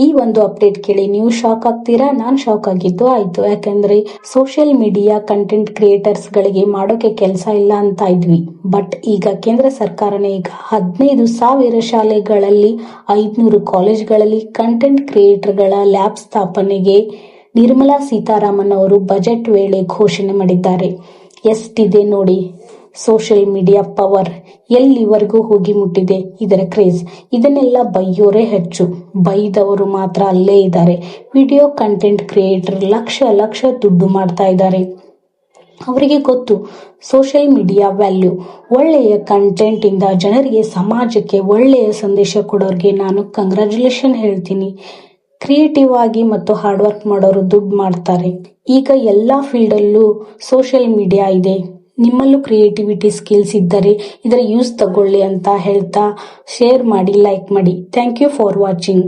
ಈ ಒಂದು ಅಪ್ಡೇಟ್ ಕೇಳಿ ನೀವು ಶಾಕ್ ಆಗ್ತೀರಾ. ನಾನು ಶಾಕ್ ಆಗಿದ್ದು ಆಯ್ತು. ಯಾಕಂದ್ರೆ ಸೋಷಿಯಲ್ ಮೀಡಿಯಾ ಕಂಟೆಂಟ್ ಕ್ರಿಯೇಟರ್ಸ್ ಗಳಿಗೆ ಮಾಡೋಕೆ ಕೆಲಸ ಇಲ್ಲ ಅಂತ ಇದ್ವಿ. ಬಟ್ ಈಗ ಕೇಂದ್ರ ಸರ್ಕಾರನೇ ಈಗ 15,000 ಶಾಲೆಗಳಲ್ಲಿ 500 ಕಾಲೇಜ್ಗಳಲ್ಲಿ ಕಂಟೆಂಟ್ ಕ್ರಿಯೇಟರ್ಗಳ ಲ್ಯಾಬ್ ಸ್ಥಾಪನೆಗೆ ನಿರ್ಮಲಾ ಸೀತಾರಾಮನ್ ಅವರು ಬಜೆಟ್ ವೇಳೆ ಘೋಷಣೆ ಮಾಡಿದ್ದಾರೆ. ಎಷ್ಟಿದೆ ನೋಡಿ ಸೋಷಿಯಲ್ ಮೀಡಿಯಾ ಪವರ್, ಎಲ್ಲಿವರೆಗೂ ಹೋಗಿ ಮುಟ್ಟಿದೆ ಇದರ ಕ್ರೇಜ್. ಇದನ್ನೆಲ್ಲ ಬೈಯೋರೇ ಹೆಚ್ಚು, ಬೈದವರು ಮಾತ್ರ ಅಲ್ಲೇ ಇದ್ದಾರೆ. ವಿಡಿಯೋ ಕಂಟೆಂಟ್ ಕ್ರಿಯೇಟರ್ ಲಕ್ಷ ದುಡ್ಡು ಮಾಡ್ತಾ ಇದ್ದಾರೆ. ಅವರಿಗೆ ಗೊತ್ತು ಸೋಷಿಯಲ್ ಮೀಡಿಯಾ ವ್ಯಾಲ್ಯೂ. ಒಳ್ಳೆಯ ಕಂಟೆಂಟ್ ಇಂದ ಜನರಿಗೆ, ಸಮಾಜಕ್ಕೆ ಒಳ್ಳೆಯ ಸಂದೇಶ ಕೊಡೋರಿಗೆ ನಾನು ಕಂಗ್ರಾಚುಲೇಷನ್ ಹೇಳ್ತೀನಿ. ಕ್ರಿಯೇಟಿವ್ ಆಗಿ ಮತ್ತು ಹಾರ್ಡ್ ವರ್ಕ್ ಮಾಡೋರು ದುಡ್ಡು ಮಾಡ್ತಾರೆ. ಈಗ ಎಲ್ಲಾ ಫೀಲ್ಡ್ ಅಲ್ಲೂ ಸೋಷಿಯಲ್ ಮೀಡಿಯಾ ಇದೆ. ನಿಮ್ಮಲ್ಲೂ ಕ್ರಿಯೇಟಿವಿಟಿ ಸ್ಕಿಲ್ಸ್ ಇದ್ದರೆ ಇದರ ಯೂಸ್ ತಗೊಳ್ಳಿ ಅಂತ ಹೇಳ್ತಾ ಶೇರ್ ಮಾಡಿ, ಲೈಕ್ ಮಾಡಿ. Thank you for watching.